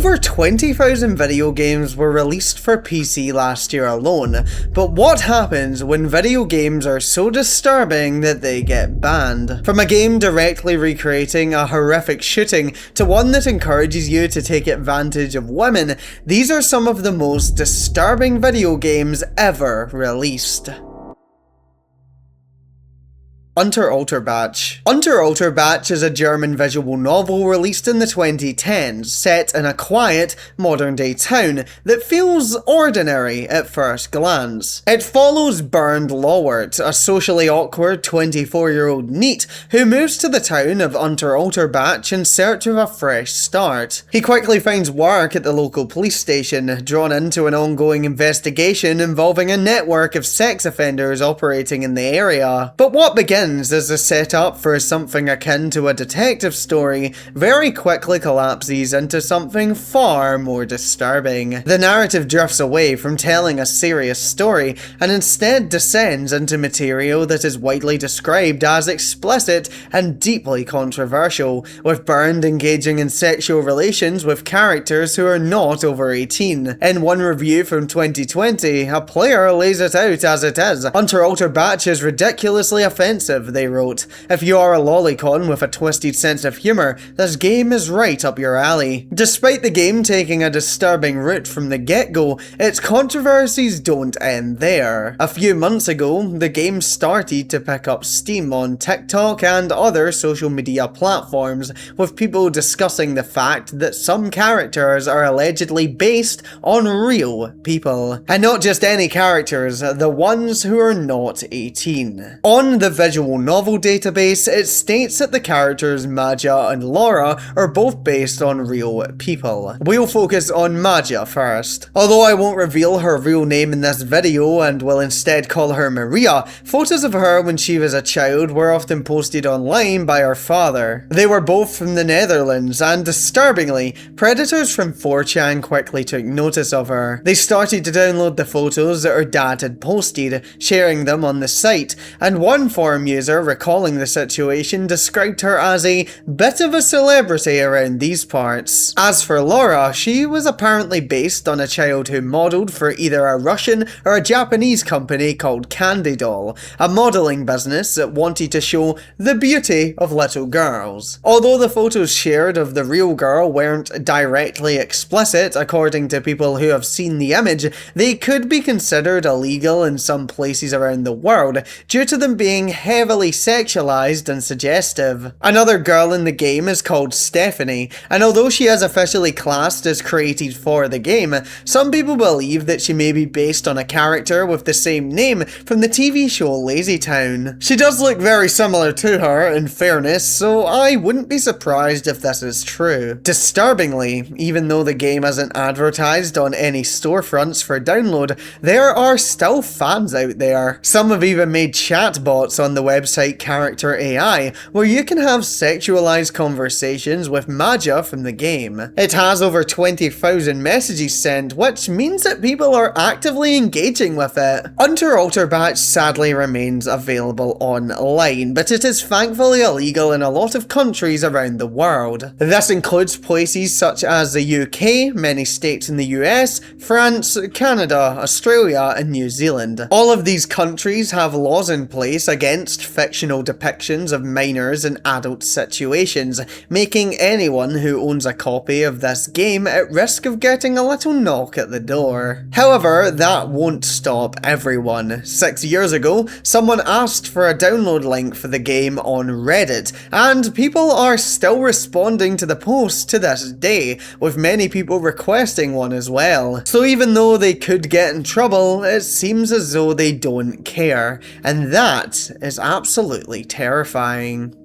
Over 20,000 video games were released for PC last year alone, but what happens when video games are so disturbing that they get banned? From a game directly recreating a horrific shooting to one that encourages you to take advantage of women, these are some of the most disturbing video games ever released. Unteralterbach. Unteralterbach is a German visual novel released in the 2010s, set in a quiet, modern-day town that feels ordinary at first glance. It follows Bernd Lawert, a socially awkward 24-year-old NEET who moves to the town of Unteralterbach in search of a fresh start. He quickly finds work at the local police station, drawn into an ongoing investigation involving a network of sex offenders operating in the area. But what begins as a setup for something akin to a detective story very quickly collapses into something far more disturbing. The narrative drifts away from telling a serious story and instead descends into material that is widely described as explicit and deeply controversial, with Bernd engaging in sexual relations with characters who are not over 18. In one review from 2020, a player lays it out as it is. Unteralterbach is ridiculously offensive, they wrote. If you are a lolicon with a twisted sense of humour, this game is right up your alley. Despite the game taking a disturbing route from the get-go, its controversies don't end there. A few months ago, the game started to pick up steam on TikTok and other social media platforms, with people discussing the fact that some characters are allegedly based on real people. And not just any characters, the ones who are not 18. On the visual novel database, it states that the characters Maja and Laura are both based on real people. We'll focus on Maja first. Although I won't reveal her real name in this video and will instead call her Maria, photos of her when she was a child were often posted online by her father. They were both from the Netherlands, and disturbingly, predators from 4chan quickly took notice of her. They started to download the photos that her dad had posted, sharing them on the site, and one forum user recalling the situation described her as a bit of a celebrity around these parts. As for Laura, she was apparently based on a child who modelled for either a Russian or a Japanese company called Candy Doll, a modelling business that wanted to show the beauty of little girls. Although the photos shared of the real girl weren't directly explicit, according to people who have seen the image, they could be considered illegal in some places around the world due to them being heavily sexualized and suggestive. Another girl in the game is called Stephanie, and although she is officially classed as created for the game, some people believe that she may be based on a character with the same name from the TV show Lazy Town. She does look very similar to her, in fairness, so I wouldn't be surprised if this is true. Disturbingly, even though the game isn't advertised on any storefronts for download, there are still fans out there. Some have even made chatbots on the website Character AI, where you can have sexualized conversations with Maja from the game. It has over 20,000 messages sent, which means that people are actively engaging with it. Unteralterbach sadly remains available online, but it is thankfully illegal in a lot of countries around the world. This includes places such as the UK, many states in the US, France, Canada, Australia, and New Zealand. All of these countries have laws in place against fictional depictions of minors in adult situations, making anyone who owns a copy of this game at risk of getting a little knock at the door. However, that won't stop everyone. 6 years ago, someone asked for a download link for the game on Reddit, and people are still responding to the post to this day, with many people requesting one as well. So even though they could get in trouble, it seems as though they don't care, and that is absolutely terrifying.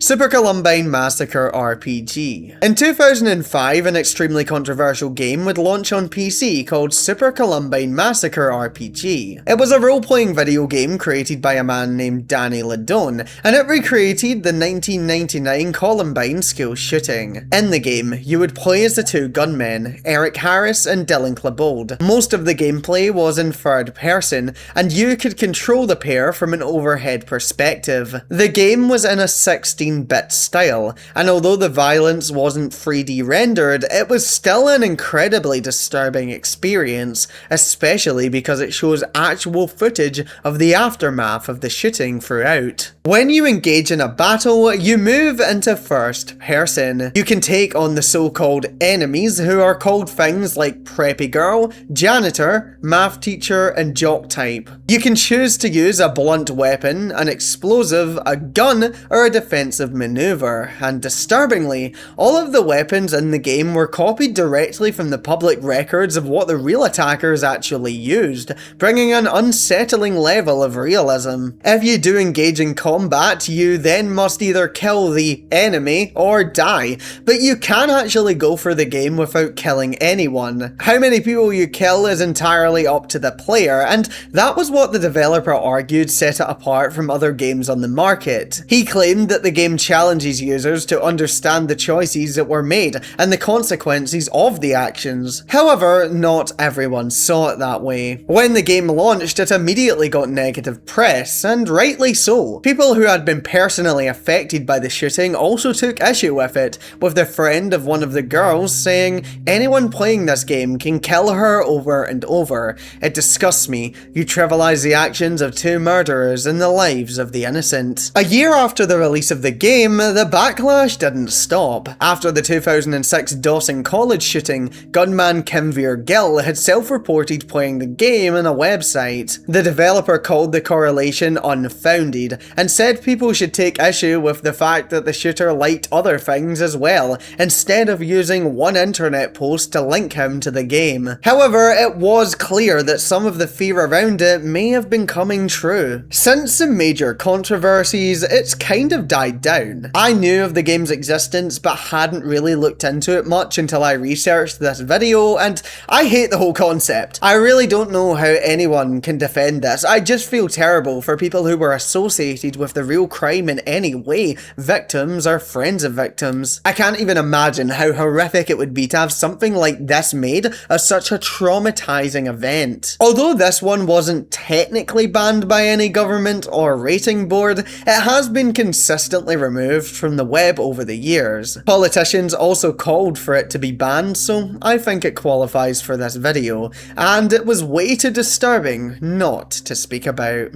Super Columbine Massacre RPG. In 2005, an extremely controversial game would launch on PC called Super Columbine Massacre RPG. It was a role-playing video game created by a man named Danny Ledone, and it recreated the 1999 Columbine school shooting. In the game, you would play as the two gunmen, Eric Harris and Dylan Klebold. Most of the gameplay was in third person, and you could control the pair from an overhead perspective. The game was in a 16 16-bit style, and although the violence wasn't 3D rendered, it was still an incredibly disturbing experience, especially because it shows actual footage of the aftermath of the shooting throughout. When you engage in a battle, you move into first person. You can take on the so-called enemies, who are called things like Preppy Girl, Janitor, Math Teacher, and Jock Type. You can choose to use a blunt weapon, an explosive, a gun, or a defensive maneuver, and disturbingly, all of the weapons in the game were copied directly from the public records of what the real attackers actually used, bringing an unsettling level of realism. If you do engage in combat, you then must either kill the enemy or die, but you can actually go for the game without killing anyone. How many people you kill is entirely up to the player, and that was what the developer argued set it apart from other games on the market. He claimed that the game challenges users to understand the choices that were made and the consequences of the actions. However, not everyone saw it that way. When the game launched, it immediately got negative press, and rightly so. People who had been personally affected by the shooting also took issue with it, with the friend of one of the girls saying, "Anyone playing this game can kill her over and over. It disgusts me. You trivialize the actions of two murderers and the lives of the innocent." A year after the release of the game, the backlash didn't stop. After the 2006 Dawson College shooting, gunman Kimveer Gill had self-reported playing the game on a website. The developer called the correlation unfounded, and said people should take issue with the fact that the shooter liked other things as well, instead of using one internet post to link him to the game. However, it was clear that some of the fear around it may have been coming true. Since the major controversies, it's kind of died down. I knew of the game's existence, but hadn't really looked into it much until I researched this video, and I hate the whole concept. I really don't know how anyone can defend this. I just feel terrible for people who were associated with the real crime in any way, victims or friends of victims. I can't even imagine how horrific it would be to have something like this made as such a traumatizing event. Although this one wasn't technically banned by any government or rating board, it has been consistently removed from the web over the years. Politicians also called for it to be banned, so I think it qualifies for this video, and it was way too disturbing not to speak about.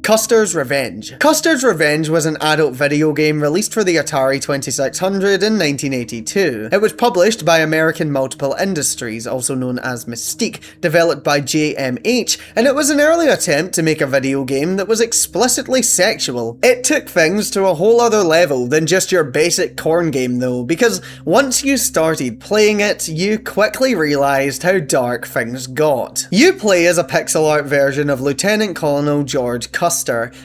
Custer's Revenge. Custer's Revenge was an adult video game released for the Atari 2600 in 1982. It was published by American Multiple Industries, also known as Mystique, developed by JMH, and it was an early attempt to make a video game that was explicitly sexual. It took things to a whole other level than just your basic corn game though, because once you started playing it, you quickly realised how dark things got. You play as a pixel art version of Lieutenant Colonel George Custer,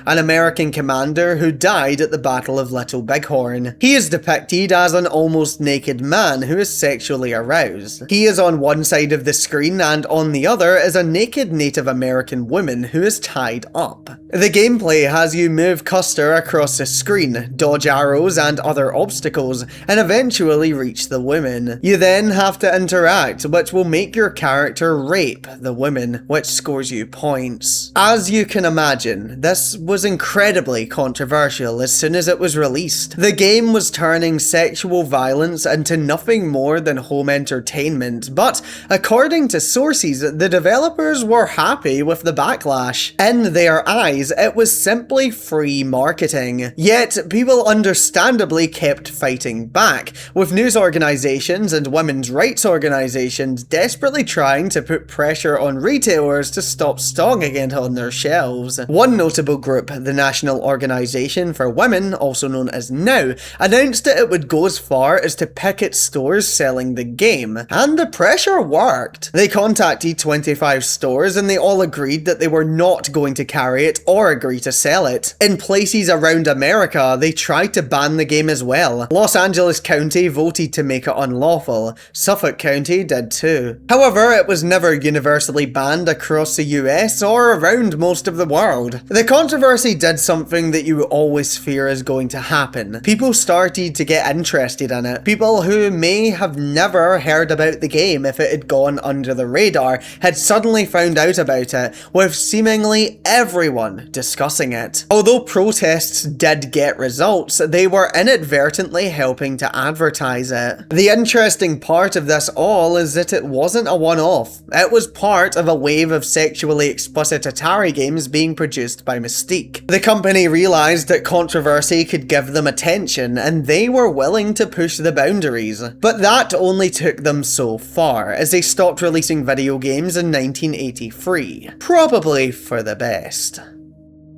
an American commander who died at the Battle of Little Bighorn. He is depicted as an almost naked man who is sexually aroused. He is on one side of the screen, and on the other is a naked Native American woman who is tied up. The gameplay has you move Custer across the screen, dodge arrows and other obstacles, and eventually reach the women. You then have to interact, which will make your character rape the women, which scores you points. As you can imagine, this was incredibly controversial as soon as it was released. The game was turning sexual violence into nothing more than home entertainment, but according to sources, the developers were happy with the backlash. In their eyes, it was simply free marketing. Yet, people understandably kept fighting back, with news organisations and women's rights organisations desperately trying to put pressure on retailers to stop stocking it on their shelves. One notable group, the National Organisation for Women, also known as NOW, announced that it would go as far as to picket stores selling the game, and the pressure worked. They contacted 25 stores and they all agreed that they were not going to carry it or agree to sell it. In places around America, they tried to ban the game as well. Los Angeles County voted to make it unlawful. Suffolk County did too. However, it was never universally banned across the US or around most of the world. The controversy did something that you always fear is going to happen. People started to get interested in it. People who may have never heard about the game if it had gone under the radar had suddenly found out about it, with seemingly everyone discussing it. Although protests did get results, they were inadvertently helping to advertise it. The interesting part of this all is that it wasn't a one-off. It was part of a wave of sexually explicit Atari games being produced by Mystique. The company realized that controversy could give them attention, and they were willing to push the boundaries. But that only took them so far, as they stopped releasing video games in 1983. Probably for the best.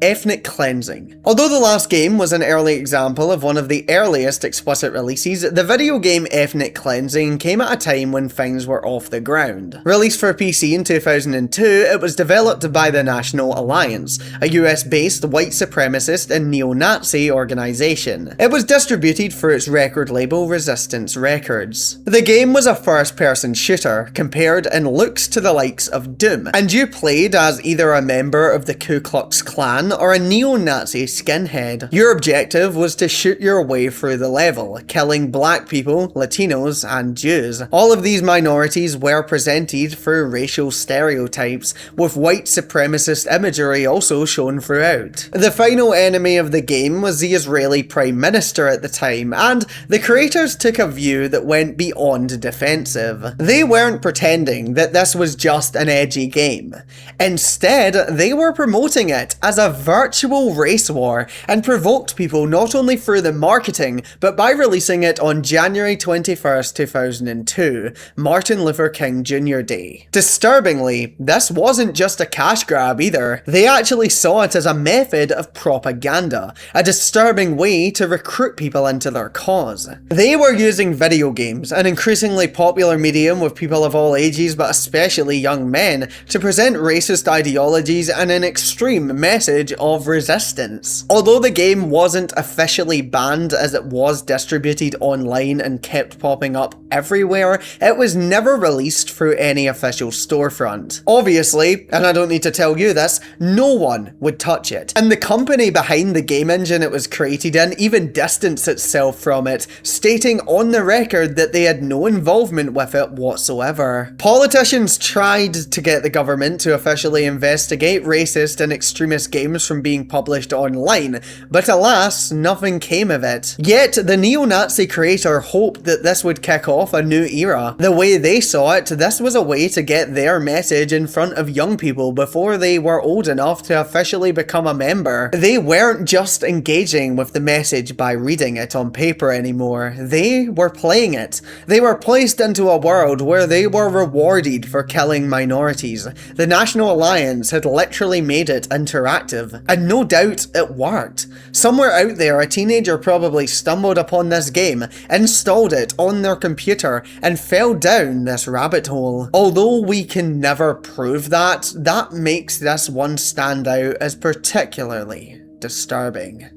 Ethnic cleansing. Although the last game was an early example of one of the earliest explicit releases, the video game Ethnic Cleansing came at a time when things were off the ground. Released for PC in 2002, it was developed by the National Alliance, a US-based white supremacist and neo-Nazi organisation. It was distributed through its record label Resistance Records. The game was a first-person shooter, compared in looks to the likes of Doom, and you played as either a member of the Ku Klux Klan or a neo-Nazi skinhead. Your objective was to shoot your way through the level, killing black people, Latinos, and Jews. All of these minorities were presented through racial stereotypes, with white supremacist imagery also shown throughout. The final enemy of the game was the Israeli Prime Minister at the time, and the creators took a view that went beyond defensive. They weren't pretending that this was just an edgy game. Instead, they were promoting it as a virtual race war, and provoked people not only through the marketing, but by releasing it on January 21st, 2002, Martin Luther King Jr. Day. Disturbingly, this wasn't just a cash grab either. They actually saw it as a method of propaganda, a disturbing way to recruit people into their cause. They were using video games, an increasingly popular medium with people of all ages but especially young men, to present racist ideologies and an extreme message of resistance. Although the game wasn't officially banned as it was distributed online and kept popping up everywhere, it was never released through any official storefront. Obviously, and I don't need to tell you this, no one would touch it, and the company behind the game engine it was created in even distanced itself from it, stating on the record that they had no involvement with it whatsoever. Politicians tried to get the government to officially investigate racist and extremist games from being published online, but alas, nothing came of it. Yet, the neo-Nazi creator hoped that this would kick off a new era. The way they saw it, this was a way to get their message in front of young people before they were old enough to officially become a member. They weren't just engaging with the message by reading it on paper anymore, they were playing it. They were placed into a world where they were rewarded for killing minorities. The National Alliance had literally made it interactive, and no doubt it worked. Somewhere out there, a teenager probably stumbled upon this game, installed it on their computer, and fell down this rabbit hole. Although we can never prove that, that makes this one stand out as particularly disturbing.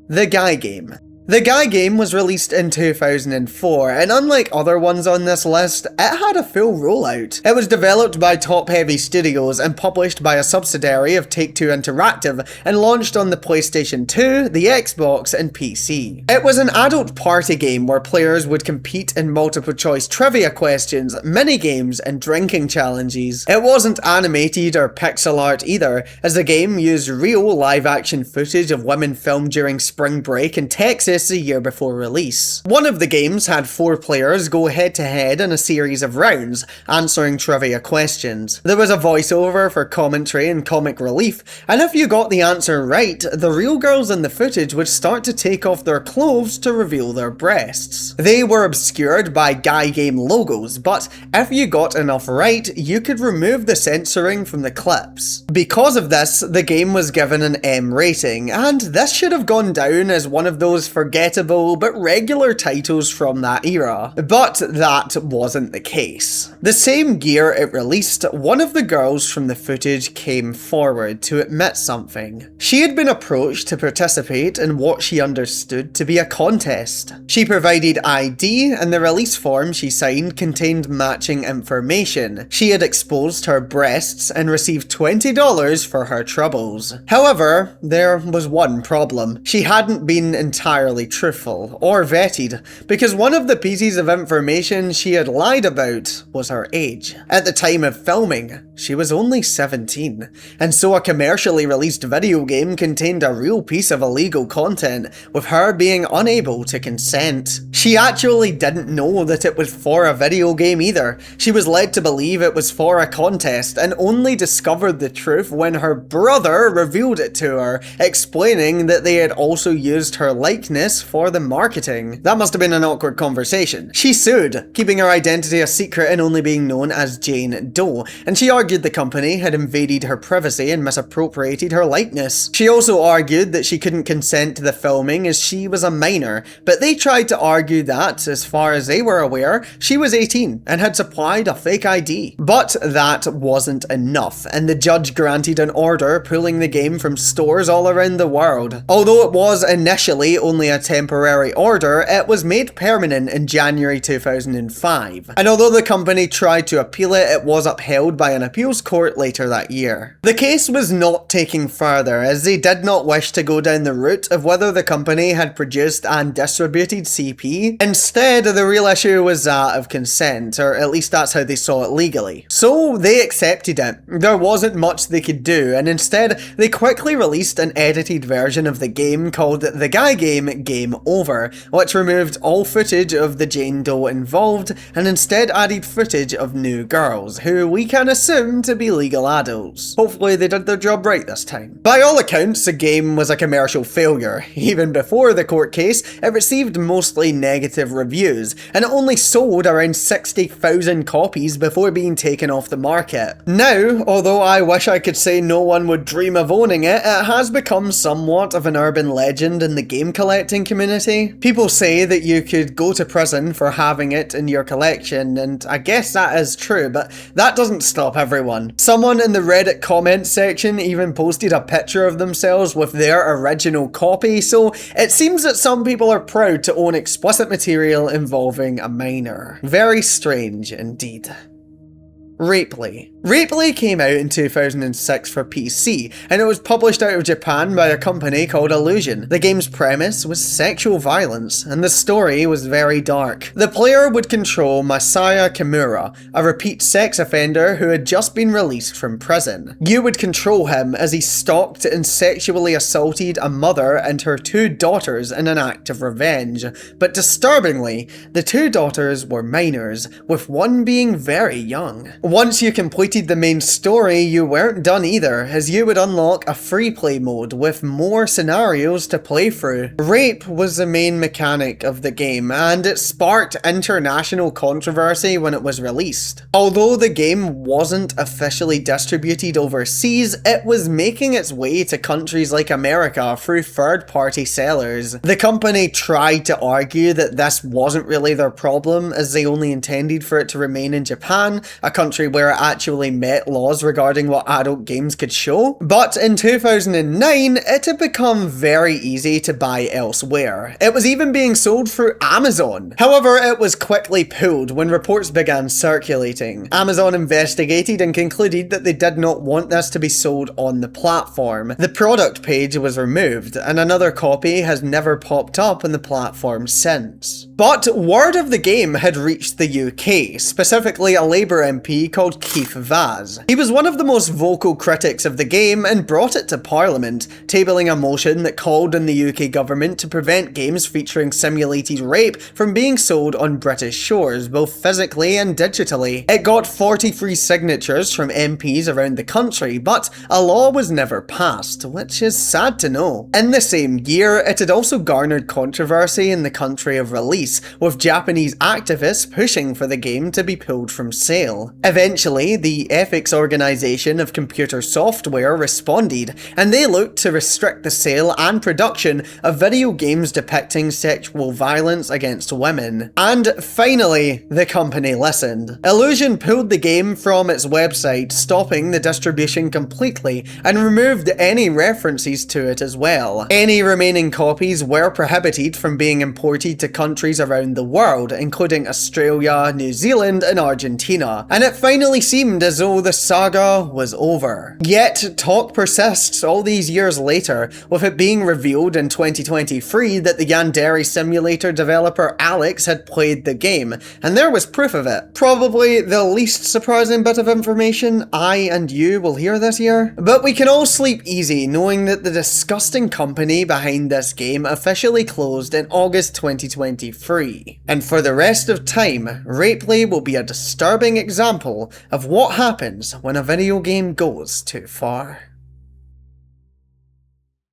The Guy Game. The Guy Game was released in 2004, and unlike other ones on this list, it had a full rollout. It was developed by Top Heavy Studios and published by a subsidiary of Take-Two Interactive, and launched on the PlayStation 2, the Xbox, and PC. It was an adult party game where players would compete in multiple choice trivia questions, minigames, and drinking challenges. It wasn't animated or pixel art either, as the game used real live-action footage of women filmed during spring break in Texas the year before release. One of the games had 4 players go head-to-head in a series of rounds, answering trivia questions. There was a voiceover for commentary and comic relief, and if you got the answer right, the real girls in the footage would start to take off their clothes to reveal their breasts. They were obscured by Guy Game logos, but if you got enough right, you could remove the censoring from the clips. Because of this, the game was given an M rating, and this should have gone down as one of those forgettable but regular titles from that era. But that wasn't the case. The same year it released, one of the girls from the footage came forward to admit something. She had been approached to participate in what she understood to be a contest. She provided ID, and the release form she signed contained matching information. She had exposed her breasts and received $20 for her troubles. However, there was one problem. She hadn't been entirely truthful or vetted, because one of the pieces of information she had lied about was her age. At the time of filming, she was only 17, and so a commercially released video game contained a real piece of illegal content, with her being unable to consent. She actually didn't know that it was for a video game either. She was led to believe it was for a contest, and only discovered the truth when her brother revealed it to her, explaining that they had also used her likeness for the marketing. That must have been an awkward conversation. She sued, keeping her identity a secret and only being known as Jane Doe, and she argued the company had invaded her privacy and misappropriated her likeness. She also argued that she couldn't consent to the filming as she was a minor, but they tried to argue that, as far as they were aware, she was 18 and had supplied a fake ID. But that wasn't enough, and the judge granted an order pulling the game from stores all around the world. Although it was initially only a temporary order, it was made permanent in January 2005, and although the company tried to appeal it, it was upheld by an appeals court later that year. The case was not taken further, as they did not wish to go down the route of whether the company had produced and distributed CP. Instead, the real issue was that of consent, or at least that's how they saw it legally. So they accepted it. There wasn't much they could do, and instead they quickly released an edited version of the game called The Guy Game Over, which removed all footage of the Jane Doe involved and instead added footage of new girls, who we can assume to be legal adults. Hopefully they did their job right this time. By all accounts, the game was a commercial failure. Even before the court case, it received mostly negative reviews, and it only sold around 60,000 copies before being taken off the market. Now, although I wish I could say no one would dream of owning it, it has become somewhat of an urban legend in the game collecting community. People say that you could go to prison for having it in your collection, and I guess that is true, but that doesn't stop everyone. Someone in the Reddit comment section even posted a picture of themselves with their original copy, so it seems that some people are proud to own explicit material involving a minor. Very strange indeed. Rapely. Rapely came out in 2006 for PC, and it was published out of Japan by a company called Illusion. The game's premise was sexual violence, and the story was very dark. The player would control Masaya Kimura, a repeat sex offender who had just been released from prison. You would control him as he stalked and sexually assaulted a mother and her two daughters in an act of revenge. But disturbingly, the two daughters were minors, with one being very young. Once you completed the main story, you weren't done either, as you would unlock a free play mode with more scenarios to play through. Rape was the main mechanic of the game, and it sparked international controversy when it was released. Although the game wasn't officially distributed overseas, it was making its way to countries like America through third-party sellers. The company tried to argue that this wasn't really their problem, as they only intended for it to remain in Japan, a country where it actually met laws regarding what adult games could show. But in 2009, it had become very easy to buy elsewhere. It was even being sold through Amazon. However, it was quickly pulled when reports began circulating. Amazon investigated and concluded that they did not want this to be sold on the platform. The product page was removed, and another copy has never popped up on the platform since. But word of the game had reached the UK, specifically a Labour MP called Keith Vaz. He was one of the most vocal critics of the game and brought it to Parliament, tabling a motion that called on the UK government to prevent games featuring simulated rape from being sold on British shores, both physically and digitally. It got 43 signatures from MPs around the country, but a law was never passed, which is sad to know. In the same year, it had also garnered controversy in the country of release, with Japanese activists pushing for the game to be pulled from sale. Eventually, the ethics organization of computer software responded, and they looked to restrict the sale and production of video games depicting sexual violence against women. And finally, the company listened. Illusion pulled the game from its website, stopping the distribution completely, and removed any references to it as well. Any remaining copies were prohibited from being imported to countries around the world, including Australia, New Zealand, and Argentina. And it finally seemed as though the saga was over. Yet, talk persists all these years later, with it being revealed in 2023 that the Yandere simulator developer Alex had played the game, and there was proof of it. Probably the least surprising bit of information I and you will hear this year. But we can all sleep easy knowing that the disgusting company behind this game officially closed in August 2023. And for the rest of time, Rapeplay will be a disturbing example of what happens when a video game goes too far.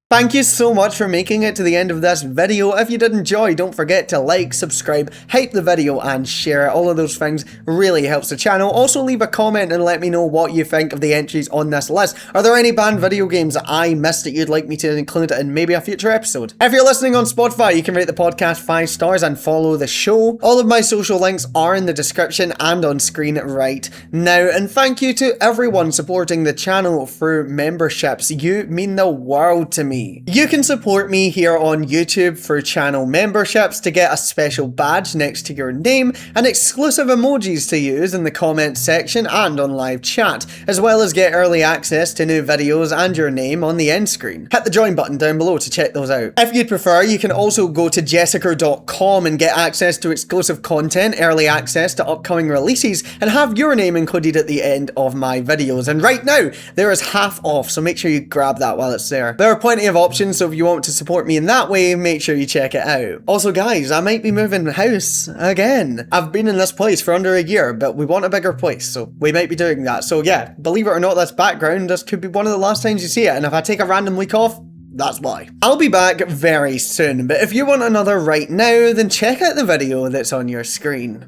Thank you so much for making it to the end of this video. If you did enjoy, don't forget to like, subscribe, hype the video, and share. All of those things really helps the channel. Also leave a comment and let me know what you think of the entries on this list. Are there any banned video games that I missed that you'd like me to include in maybe a future episode? If you're listening on Spotify, you can rate the podcast 5 stars and follow the show. All of my social links are in the description and on screen right now. And thank you to everyone supporting the channel through memberships. You mean the world to me. You can support me here on YouTube through channel memberships to get a special badge next to your name and exclusive emojis to use in the comments section and on live chat, as well as get early access to new videos and your name on the end screen. Hit the join button down below to check those out. If you'd prefer, you can also go to jessicur.com and get access to exclusive content, early access to upcoming releases, and have your name included at the end of my videos. And right now, there is half off, so make sure you grab that while it's there. There are plenty of options, so if you want to support me in that way, make sure you check it out. Also guys, I might be moving house again. I've been in this place for under a year, but we want a bigger place, so we might be doing that. So yeah, believe it or not, this background, this could be one of the last times you see it, and if I take a random week off, that's why. I'll be back very soon, but if you want another right now, then check out the video that's on your screen.